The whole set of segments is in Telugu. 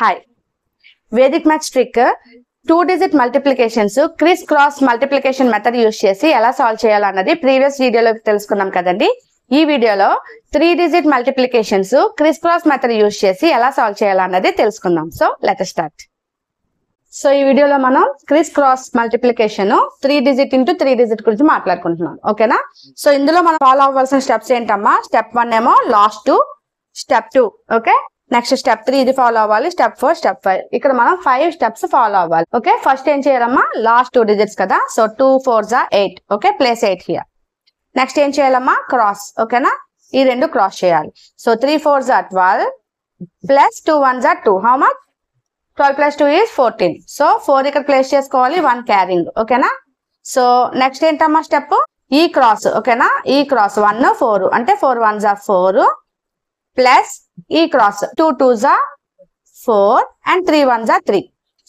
Hi. Vedic Maths trick 2-digit multiplications criss cross multiplication method use చేసి ఎలా సాల్వ్ చేయాలన్నది ప్రీవియస్ వీడియోలో తెలుసుకున్నాం కదండి. ఈ వీడియోలో 3-digit multiplications criss cross method use చేసి ఎలా సాల్వ్ చేయాలన్నది తెలుసుకుందాం. So let us start. So ఈ వీడియోలో మనం criss cross multiplication 3-digit into 3-digit గురించి మాట్లాడుకుంటున్నాం. ఓకేనా? సో ఇందులో మనం ఫాలో అవ్వాల్సిన స్టెప్స్ ఏంటమ్మా? స్టెప్ 1 ఏమో last 2, step 2 okay, next step 3 ఇది ఫాలో అవ్వాలి, స్టెప్ 4, స్టెప్ 5 ఇక్కడ మనం 5 స్టెప్స్ ఫాలో అవ్వాలి. ఓకే, ఫస్ట్ ఏం చేయాలమ్మా? లాస్ట్ 2 digits కదా, so 2 4s are 8. Okay, place 8 here. Next ఏం చేయాలమ్మా? క్రాస్. ఓకేనా, ఈ రెండు క్రాస్ చేయాలి. So 3 4s are 12 plus 2 1s are 2. How much? 12 plus 2 is 14. So 4 ఇక్కడ ప్లేస్ చేసుకోవాలి, 1 క్యారింగ్. ఓకేనా, సో నెక్స్ట్ ఏంటమ్మా స్టెప్? ఈ క్రాస్. ఓకేనా, ఈ క్రాస్ 1 4 అంటే 4 1s are 4 ప్లస్ ఈ cross 2 2s are 4 and 3 1s are 3.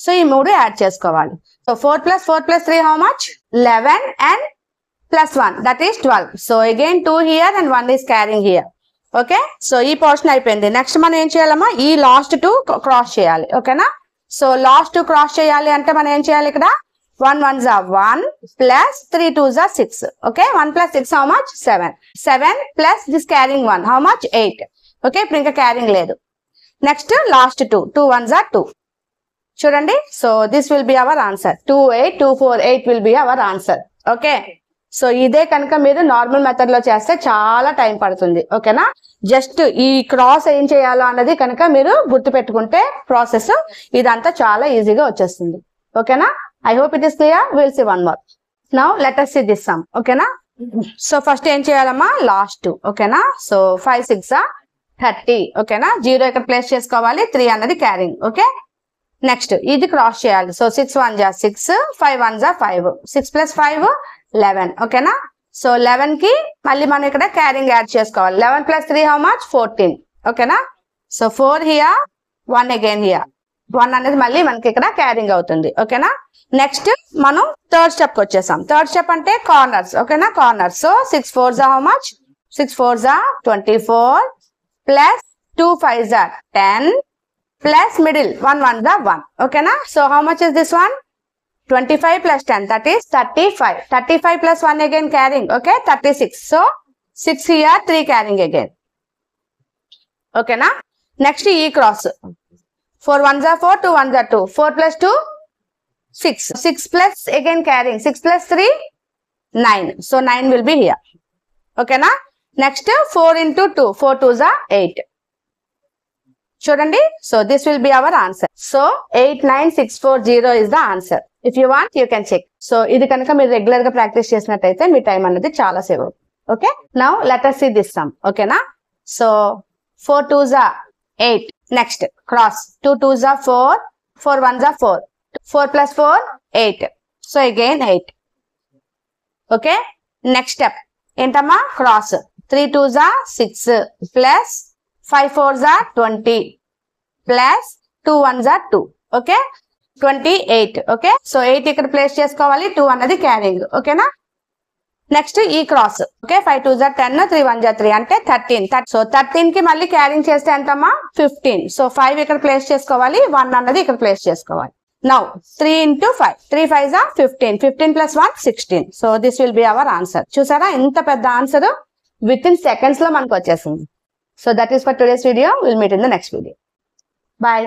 So ఈ మూడు యాడ్ చేసుకోవాలి. So 4 plus 4 plus 3 how much? 11 and plus 1 that is 12. So again 2 here and 1 is carrying here. Okay, so ఈ పోర్షన్ అయిపోయింది. నెక్స్ట్ మనం ఏం చేయాలమ్మా? ఈ లాస్ట్ 2 క్రాస్ చేయాలి. ఓకేనా, సో లాస్ట్ 2 క్రాస్ చేయాలి అంటే మనం ఏం చేయాలి? ఇక్కడ 1 1s are 1 plus 3 2s are 6. Okay, 1 plus 6 how much? 7. 7 plus this carrying 1 how much? 8. Okay, ఇప్పుడు ఇంకా క్యారింగ్ లేదు. Next last 2 2 1s are 2. చూడండి, so this will be our answer. 2 8 2 4 8 will be our answer. Okay, so ఇదే కనుక మీరు నార్మల్ మెథడ్ లో చేస్తే చాలా టైం పడుతుంది. ఓకేనా, జస్ట్ ఈ క్రాస్ ఏం చేయాలో అన్నది కనుక మీరు గుర్తు పెట్టుకుంటే ప్రాసెస్ ఇదంతా చాలా ఈజీగా వచ్చేస్తుంది. ఓకేనా, I hope it is clear. Will see one more. Now let us see this sum. ఓకేనా, సో ఫస్ట్ ఏం చేయాలమ్మా? లాస్ట్ 2. ఓకేనా, సో 5 6 are 30. ఓకేనా, 0 ఇక్కడ ప్లేస్ చేసుకోవాలి, 3 అన్నది క్యారింగ్. ఓకే, నెక్స్ట్ ఇది క్రాస్ చేయాలి. So 6 1s are 6 5 1s are 5 6 plus 5 11. ఓకేనా, సో 11 కి మళ్ళీ మనం ఇక్కడ క్యారింగ్ యాడ్ చేసుకోవాలి. 11 plus 3 how much? 14. ఓకేనా, సో 4 here 1 again here 1 అనేది మళ్ళీ మనకి ఇక్కడ క్యారింగ్ అవుతుంది. ఓకేనా, నెక్స్ట్ మనం థర్డ్ స్టెప్ కి వచ్చేసాం. థర్డ్ స్టెప్ అంటే కార్నర్స్. ఓకేనా, corners. So 6 4s are how much? 6 4s are 24 plus 2 5s are 10 plus middle 1 1s are 1. ఓకేనా, so how much is this one? 25 plus 10 that is 35. 35 plus 1 again carrying. Okay, 36. So 6 here 3 carrying again. ఓకేనా, నెక్స్ట్ ఈ cross 4 1s are 4 2 1s are 2 4 plus 2 6 6 plus again carrying 6 plus 3 9. So 9 will be here. ఓకేనా, నెక్స్ట్ 4 into 2 4 2s are 8. చూడండి, so this will be our answer. So 89640 is the answer. If you want you can check. So ఇది కనుక మీరు రెగ్యులర్ గా ప్రాక్టీస్ చేసినట్టయితే మీ టైం అనేది చాలా సేవ్ అవుతుంది. Okay, now let us see this sum. ఓకేనా, so 4 2s are 8. Next cross 2 2s are 4 4 1s are 4 4 plus 4 8. So again 8. Okay, next step ఏంటమ్మా? Cross 3 2s are 6 plus 5 4s are 20 plus 2 1s are 2. Okay, 28. Okay, so 8 ఇక్కడ ప్లేస్ చేసుకోవాలి, 2 అన్నది క్యారింగ్. ఓకేనా, నెక్స్ట్ ఈ cross. Okay, 5 2s are 10 3 1s are 3 అంటే 13. సో 13 కి మళ్ళీ క్యారింగ్ చేస్తే ఎంతమ్మా? 15. సో 5 ఇక్కడ ప్లేస్ చేసుకోవాలి, 1 అన్నది ఇక్కడ ప్లేస్ చేసుకోవాలి. Now 3 into 5 3 5s are 15 15 plus 1 16. So this will be our answer. చూసారా, ఇంత పెద్ద ఆన్సర్ విత్ ఇన్ సెకండ్స్ లో మనకు వచ్చేసింది. So that is for today's video. We'll meet in the next video. Bye.